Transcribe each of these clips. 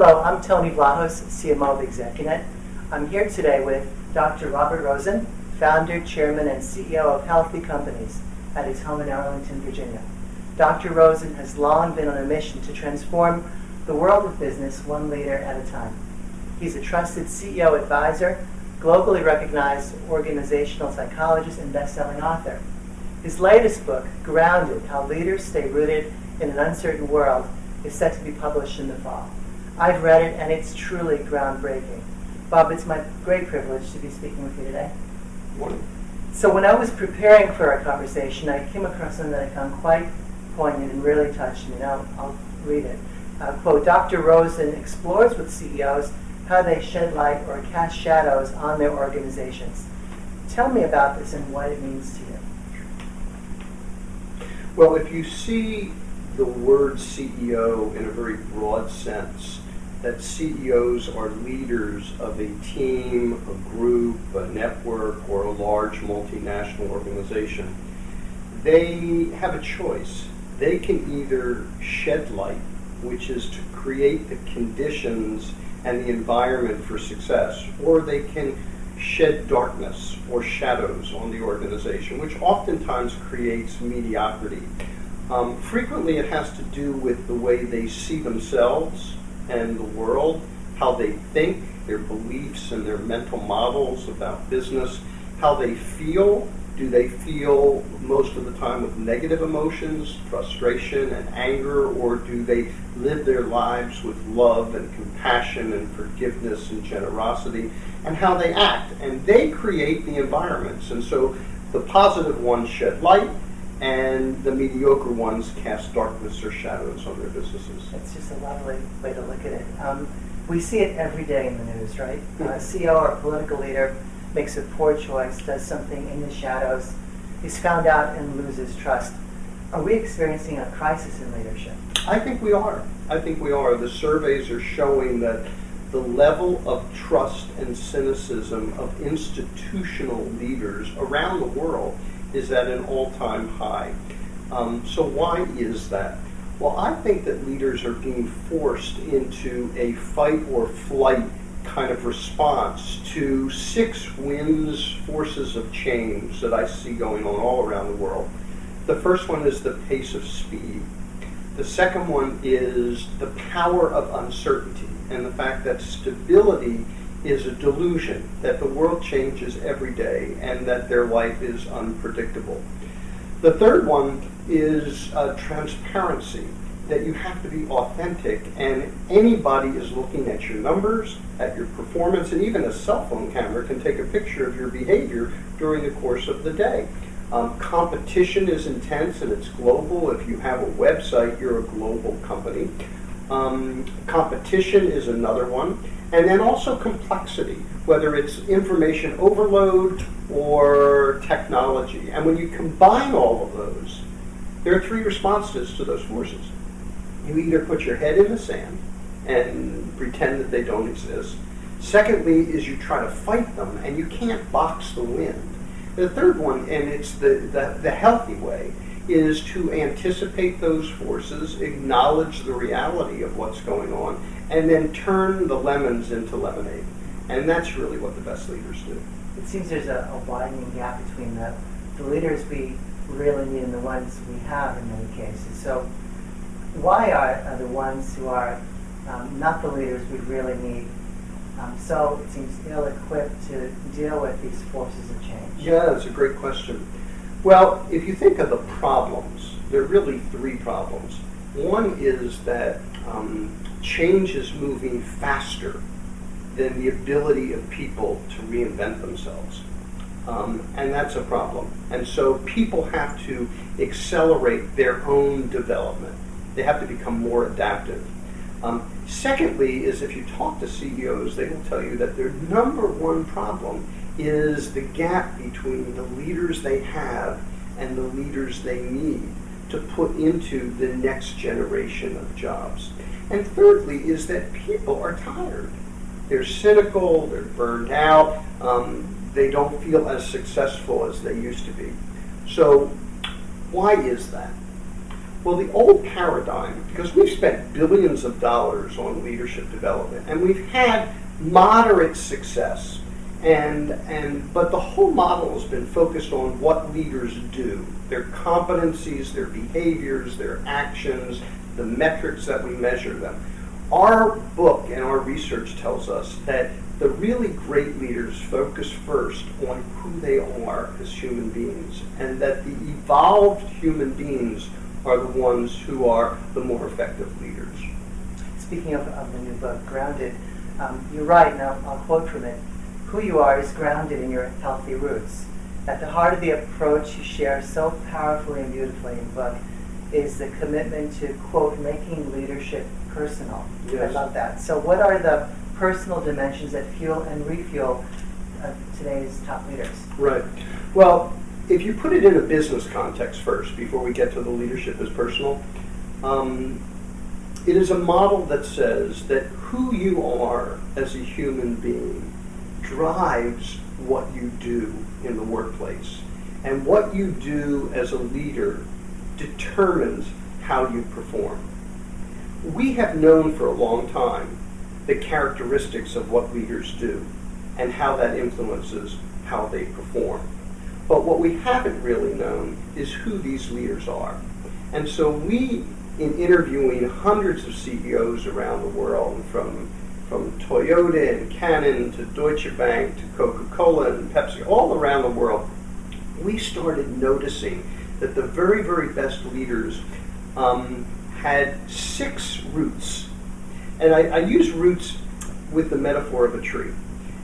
Hello, I'm Tony Vlahos, CMO of ExecuNet. I'm here today with Dr. Robert Rosen, founder, chairman, and CEO of Healthy Companies at his home in Arlington, Virginia. Dr. Rosen has long been on a mission to transform the world of business one leader at a time. He's a trusted CEO advisor, globally recognized organizational psychologist, and best-selling author. His latest book, Grounded: How Leaders Stay Rooted in an Uncertain World, is set to be published in the fall. I've read it, and it's truly groundbreaking. Bob, it's my great privilege to be speaking with you today. Morning. So when I was preparing for our conversation, I came across something that I found quite poignant and really touched me. Now I'll read it. Quote, Dr. Rosen explores with CEOs how they shed light or cast shadows on their organizations. Tell me about this and what it means to you. Well, if you see the word CEO in a very broad sense, that CEOs are leaders of a team, a group, a network, or a large multinational organization, they have a choice. They can either shed light, which is to create the conditions and the environment for success, or they can shed darkness or shadows on the organization, which oftentimes creates mediocrity. Frequently it has to do with the way they see themselves and the world, how they think, their beliefs and their mental models about business, how they feel. Do they feel most of the time with negative emotions, frustration and anger, or do they live their lives with love and compassion and forgiveness and generosity, and how they act? And they create the environments. And so the positive ones shed light, and the mediocre ones cast darkness or shadows on their businesses. It's just a lovely way to look at it. We see it every day in the news, right? A CEO or a political leader makes a poor choice, does something in the shadows, is found out and loses trust. Are we experiencing a crisis in leadership? I think we are. The surveys are showing that the level of trust and cynicism of institutional leaders around the world is at an all-time high. So why is that? Well, I think that leaders are being forced into a fight or flight kind of response to 6 winds, forces of change that I see going on all around the world. The first one is the pace of speed. The second one is the power of uncertainty and the fact that stability is a delusion, that the world changes every day and that their life is unpredictable. The third one is transparency, that you have to be authentic, and anybody is looking at your numbers, at your performance, and even a cell phone camera can take a picture of your behavior during the course of the day. Competition is intense and it's global. If you have a website, you're a global company. Competition is another one. And then also complexity, whether it's information overload or technology. And when you combine all of those, there are 3 responses to those forces. You either put your head in the sand and pretend that they don't exist. Secondly is you try to fight them, and you can't box the wind. The third one, and it's the healthy way, is to anticipate those forces, acknowledge the reality of what's going on, and then turn the lemons into lemonade. And that's really what the best leaders do. It seems there's a widening gap between the leaders we really need and the ones we have in many cases. So why are the ones who are not the leaders we really need so, it seems, ill-equipped to deal with these forces of change? Yeah, that's a great question. Well, if you think of the problems, there are really 3 problems. One is that change is moving faster than the ability of people to reinvent themselves. And that's a problem. And so people have to accelerate their own development. They have to become more adaptive. Secondly is if you talk to CEOs, they will tell you that their number one problem is the gap between the leaders they have and the leaders they need to put into the next generation of jobs. And thirdly is that people are tired. They're cynical, they're burned out, they don't feel as successful as they used to be. So why is that? Well, the old paradigm, because we've spent billions of dollars on leadership development, and we've had moderate success, but the whole model has been focused on what leaders do, their competencies, their behaviors, their actions, the metrics that we measure them. Our book and our research tells us that the really great leaders focus first on who they are as human beings, and that the evolved human beings are the ones who are the more effective leaders. Speaking of the new book, Grounded, you're right, and I'll quote from it. Who you are is grounded in your healthy roots. At the heart of the approach you share so powerfully and beautifully in the book is the commitment to, quote, making leadership personal. Yes. I love that. So what are the personal dimensions that fuel and refuel today's top leaders? Right. Well, if you put it in a business context first, before we get to the leadership as personal, it is a model that says that who you are as a human being drives what you do in the workplace. And what you do as a leader determines how you perform. We have known for a long time the characteristics of what leaders do and how that influences how they perform. But what we haven't really known is who these leaders are. And so we, in interviewing hundreds of CEOs around the world, from Toyota and Canon to Deutsche Bank to Coca-Cola and Pepsi, all around the world, we started noticing that the very, very best leaders had 6 roots. And I use roots with the metaphor of a tree.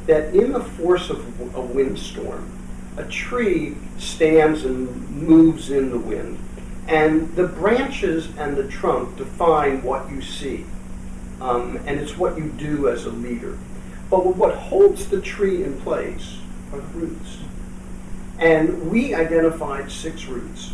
That in the force of a windstorm, a tree stands and moves in the wind. And the branches and the trunk define what you see. And it's what you do as a leader. But what holds the tree in place are the roots. And we identified 6 roots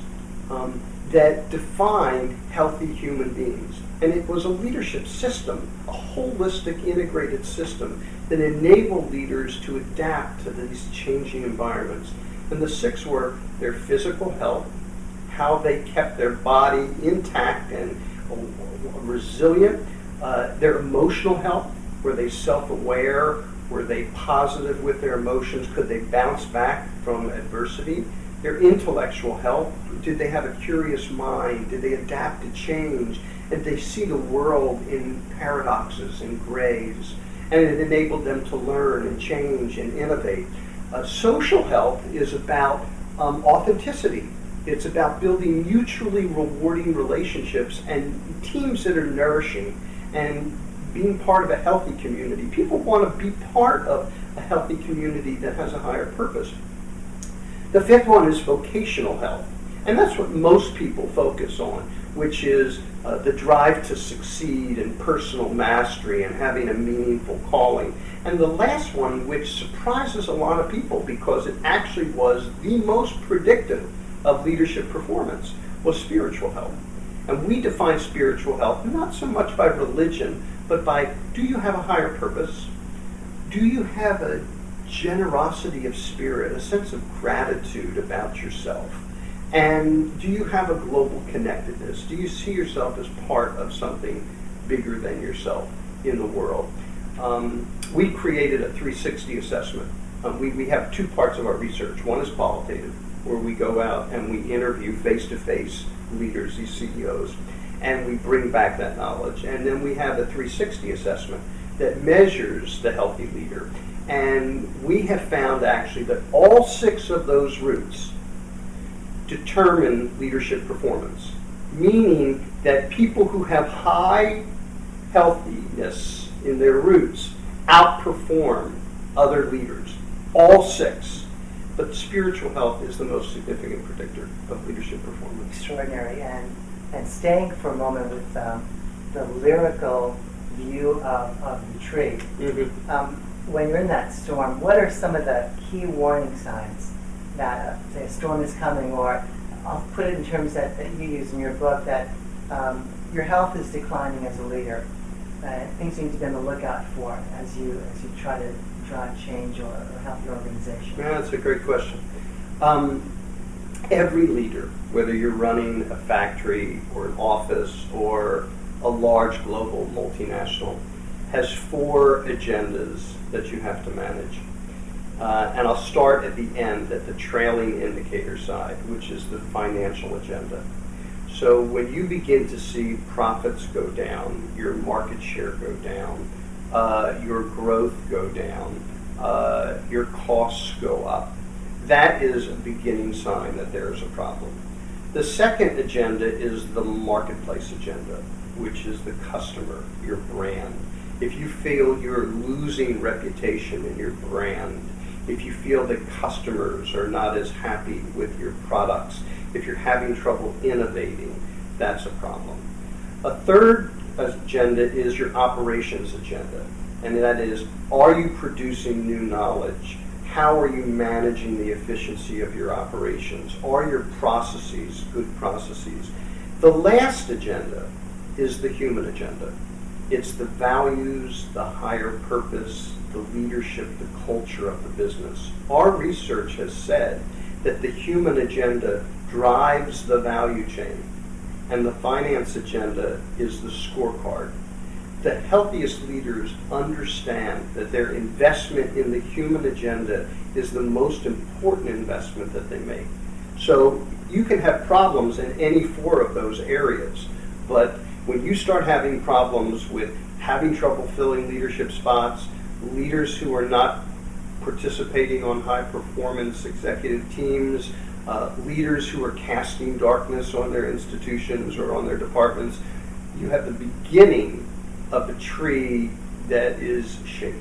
that defined healthy human beings. And it was a leadership system, a holistic, integrated system that enabled leaders to adapt to these changing environments. And the 6 were their physical health, how they kept their body intact and resilient, their emotional health, were they self-aware, were they positive with their emotions, could they bounce back from adversity, their intellectual health, did they have a curious mind, did they adapt to change, and they see the world in paradoxes and grays, and it enabled them to learn and change and innovate. Social health is about authenticity. It's about building mutually rewarding relationships and teams that are nourishing and being part of a healthy community. People want to be part of a healthy community that has a higher purpose. The 5th one is vocational health, and that's what most people focus on, which is the drive to succeed and personal mastery and having a meaningful calling. And the last one, which surprises a lot of people because it actually was the most predictive of leadership performance, was spiritual health. And we define spiritual health not so much by religion, but by, do you have a higher purpose? Do you have a generosity of spirit, a sense of gratitude about yourself? And do you have a global connectedness? Do you see yourself as part of something bigger than yourself in the world? We created a 360 assessment. We have 2 parts of our research. One is qualitative, where we go out and we interview face-to-face leaders, these CEOs, and we bring back that knowledge. And then we have a 360 assessment that measures the healthy leader. And we have found actually that all 6 of those roots determine leadership performance, meaning that people who have high healthiness in their roots outperform other leaders, all 6. But spiritual health is the most significant predictor of leadership performance. Extraordinary. And staying for a moment with the lyrical view of the tree, when you're in that storm, what are some of the key warning signs that say a storm is coming, or I'll put it in terms that you use in your book, that your health is declining as a leader, things you need to be on the lookout for as you try to drive change or help your organization? Yeah, that's a great question. Every leader, whether you're running a factory or an office or a large global multinational, has 4 agendas that you have to manage. And I'll start at the end, at the trailing indicator side, which is the financial agenda. So when you begin to see profits go down, your market share go down, your growth go down, your costs go up, that is a beginning sign that there is a problem. The second agenda is the marketplace agenda, which is the customer, your brand. If you feel you're losing reputation in your brand, if you feel that customers are not as happy with your products, if you're having trouble innovating, that's a problem. A third agenda is your operations agenda, and that is, are you producing new knowledge? How are you managing the efficiency of your operations? Are your processes good processes? The last agenda is the human agenda. It's the values, the higher purpose, the leadership, the culture of the business. Our research has said that the human agenda drives the value chain, and the finance agenda is the scorecard. The healthiest leaders understand that their investment in the human agenda is the most important investment that they make. So you can have problems in any 4 of those areas, but when you start having problems with having trouble filling leadership spots, leaders who are not participating on high performance executive teams, leaders who are casting darkness on their institutions or on their departments, you have the beginning of a tree that is shaky.